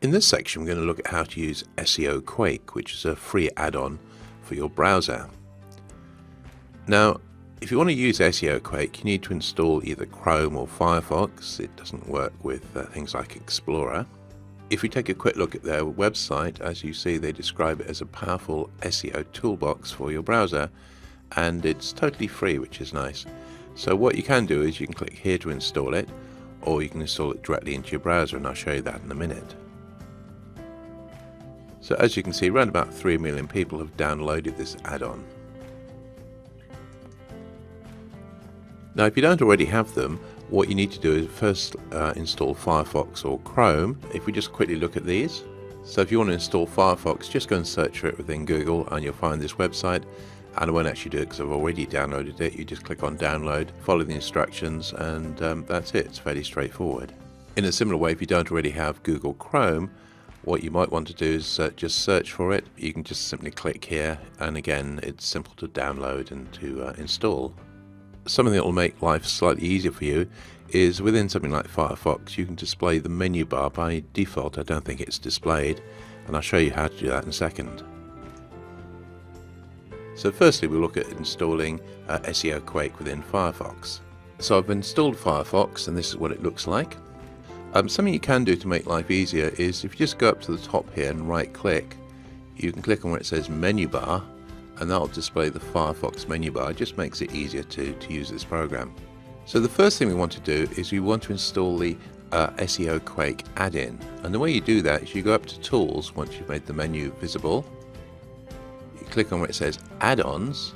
In this section, we're going to look at how to use SEOquake, which is a free add-on for your browser. Now, if you want to use SEOquake, you need to install either Chrome or Firefox. It doesn't work with things like Explorer. If we take a quick look at their website, as you see, they describe it as a powerful SEO toolbox for your browser, and it's totally free, which is nice. So what you can do is you can click here to install it, or you can install it directly into your browser, and I'll show you that in a minute. So as you can see, around about 3 million people have downloaded this add-on. Now, if you don't already have them, what you need to do is first install Firefox or Chrome. If we just quickly look at these. So if you want to install Firefox, just go and search for it within Google and you'll find this website. And I won't actually do it because I've already downloaded it. You just click on download, follow the instructions, and that's it. It's fairly straightforward. In a similar way, if you don't already have Google Chrome, what you might want to do is just search for it. You can just simply click here, and again, it's simple to download and to install. Something that will make life slightly easier for you is within something like Firefox, you can display the menu bar. By default, I don't think it's displayed, and I'll show you how to do that in a second. So firstly, we'll look at installing SEOquake within Firefox. So I've installed Firefox, and this is what it looks like. Something you can do to make life easier is if you just go up to the top here and right click, you can click on where it says menu bar, and that will display the Firefox menu bar. It just makes it easier to use this program. So the first thing we want to do is we want to install the SEOquake add-in, and the way you do that is you go up to Tools once you've made the menu visible, you click on where it says Add-ons,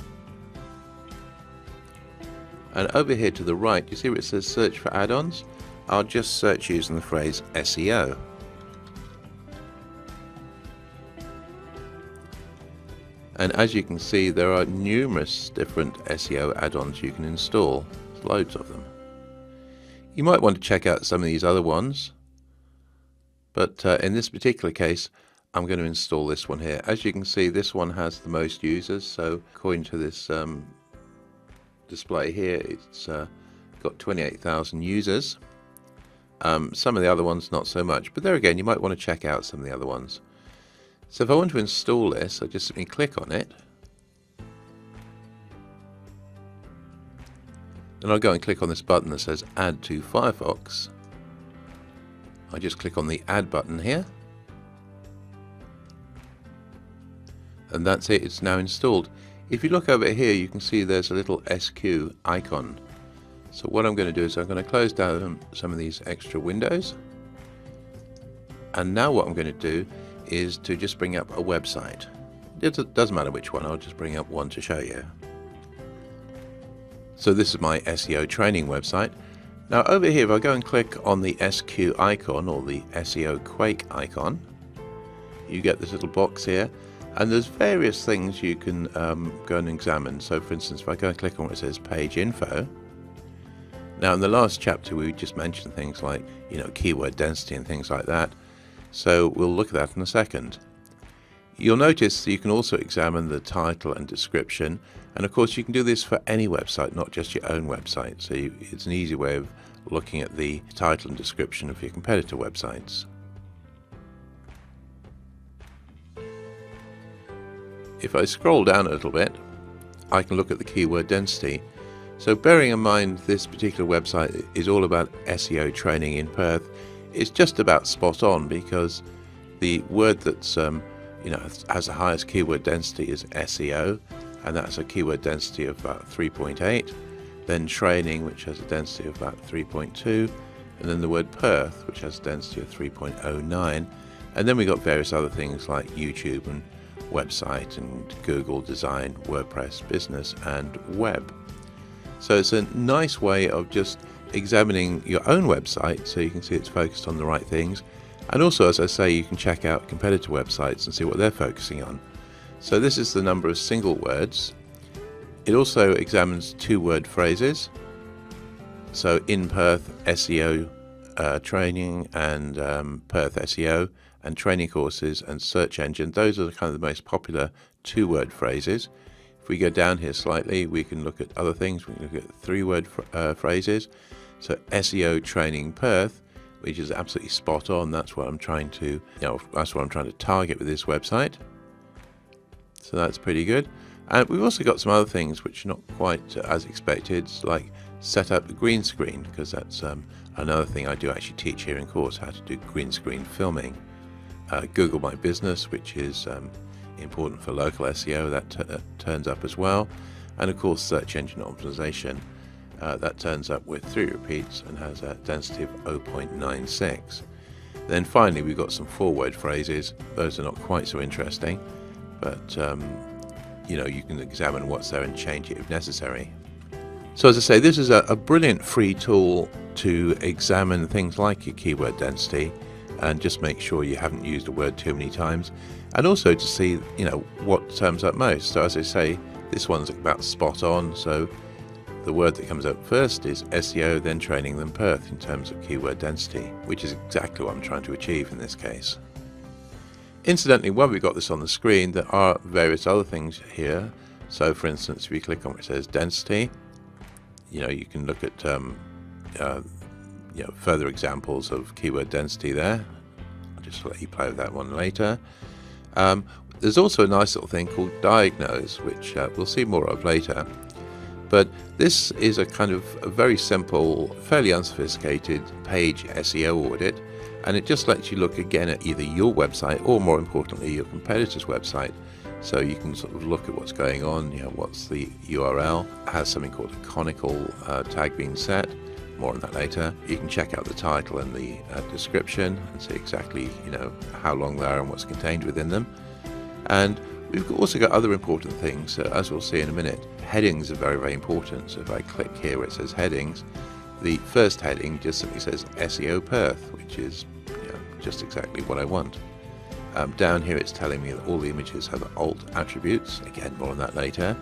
and over here to the right, you see where it says Search for Add-ons? I'll just search using the phrase SEO. And as you can see, there are numerous different SEO add-ons you can install. There's loads of them. You might want to check out some of these other ones, but in this particular case, I'm going to install this one here. As you can see, this one has the most users, so according to this display here, it's got 28,000 users. Some of the other ones not so much, but there again, you might want to check out some of the other ones. So if I want to install this, I just simply click on it. Then I'll go and click on this button that says Add to Firefox. I just click on the Add button here. And that's it, it's now installed. If you look over here, you can see there's a little SQ icon. So what I'm going to do is I'm going to close down some of these extra windows. And now what I'm going to do is to just bring up a website. It doesn't matter which one, I'll just bring up one to show you. So this is my SEO training website. Now over here, if I go and click on the SQ icon or the SEOquake icon, you get this little box here, and there's various things you can go and examine. So for instance, if I go and click on where it says page info, now in the last chapter we just mentioned things like, keyword density and things like that. So we'll look at that in a second. You'll notice that you can also examine the title and description, and of course you can do this for any website, not just your own website. So it's an easy way of looking at the title and description of your competitor websites. If I scroll down a little bit, I can look at the keyword density. So bearing in mind this particular website is all about SEO training in Perth, it's just about spot on, because the word that's has the highest keyword density is SEO, and that's a keyword density of about 3.8. Then training, which has a density of about 3.2, and then the word Perth, which has a density of 3.09. And then we got various other things like YouTube and website and Google design, WordPress, business, and web. So it's a nice way of just examining your own website so you can see it's focused on the right things. And also, as I say, you can check out competitor websites and see what they're focusing on. So this is the number of single words. It also examines two-word phrases. So in Perth SEO training and Perth SEO and training courses and search engine. Those are kind of the most popular two-word phrases. If we go down here slightly, we can look at other things. We can look at three-word phrases. So SEO training Perth, which is absolutely spot on. That's what I'm trying to, that's what I'm trying to target with this website. So that's pretty good. And we've also got some other things which are not quite as expected, like set up the green screen, because that's another thing I do actually teach here in course, how to do green screen filming. Google My Business, which is important for local SEO, that turns up as well. And of course search engine optimization, that turns up with 3 repeats and has a density of 0.96. Then finally we've got some 4-word phrases. Those are not quite so interesting, but you can examine what's there and change it if necessary. So as I say, this is a brilliant free tool to examine things like your keyword density and just make sure you haven't used a word too many times, and also to see what turns up most. So as I say, this one's about spot on, so the word that comes up first is SEO, then training, then Perth in terms of keyword density, which is exactly what I'm trying to achieve in this case. Incidentally, while we've got this on the screen, there are various other things here. So for instance, if you click on where it says density, you can look at further examples of keyword density there. I'll just let you play with that one later. There's also a nice little thing called diagnose, which we'll see more of later. But this is a kind of a very simple, fairly unsophisticated page SEO audit, and it just lets you look again at either your website or, more importantly, your competitor's website. So you can sort of look at what's going on, what's the URL, has something called a conical tag being set, more on that later. You can check out the title and the description and see exactly how long they are and what's contained within them. And we've also got other important things, as we'll see in a minute. Headings are very, very important. So if I click here where it says headings, the first heading just simply says SEO Perth, which is just exactly what I want. Down here it's telling me that all the images have alt attributes. Again, more on that later.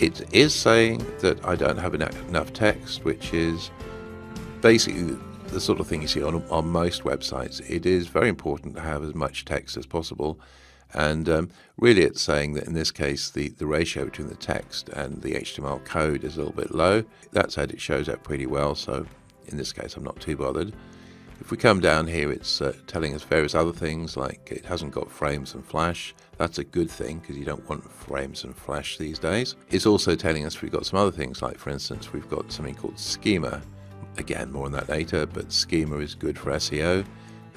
It is saying that I don't have enough text, which is basically the sort of thing you see on most websites. It is very important to have as much text as possible. And really it's saying that in this case the ratio between the text and the HTML code is a little bit low. That said, it shows up pretty well, so in this case I'm not too bothered. If we come down here, it's telling us various other things, like it hasn't got frames and flash. That's a good thing, because you don't want frames and flash these days. It's also telling us we've got some other things, like for instance we've got something called schema. Again, more on that later, but schema is good for SEO,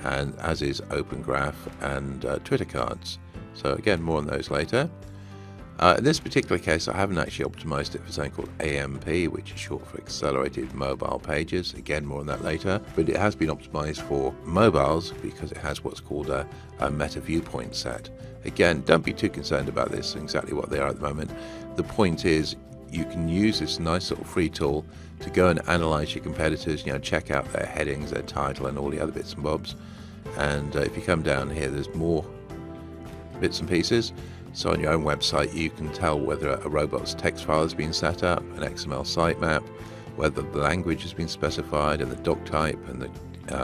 and as is Open Graph and Twitter cards. So again, more on those later. In this particular case, I haven't actually optimized it for something called AMP, which is short for Accelerated Mobile Pages. Again, more on that later. But it has been optimized for mobiles because it has what's called a meta viewpoint set. Again, don't be too concerned about this, exactly what they are at the moment. The point is, you can use this nice little free tool to go and analyze your competitors, check out their headings, their title, and all the other bits and bobs. And if you come down here, there's more bits and pieces. So on your own website, you can tell whether a robot's text file has been set up, an XML sitemap, whether the language has been specified, and the doc type, and the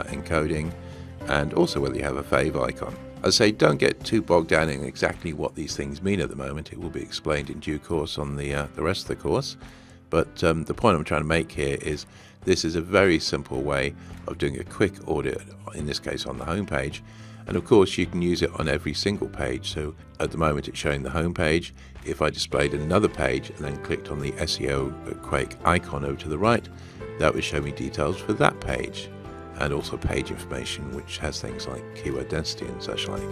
encoding, and also whether you have a fave icon. As I say, don't get too bogged down in exactly what these things mean at the moment. It will be explained in due course on the rest of the course. But the point I'm trying to make here is this is a very simple way of doing a quick audit, in this case on the home page. And of course you can use it on every single page. So at the moment it's showing the home page. If I displayed another page and then clicked on the SEOquake icon over to the right, that would show me details for that page, and also page information which has things like keyword density and such like.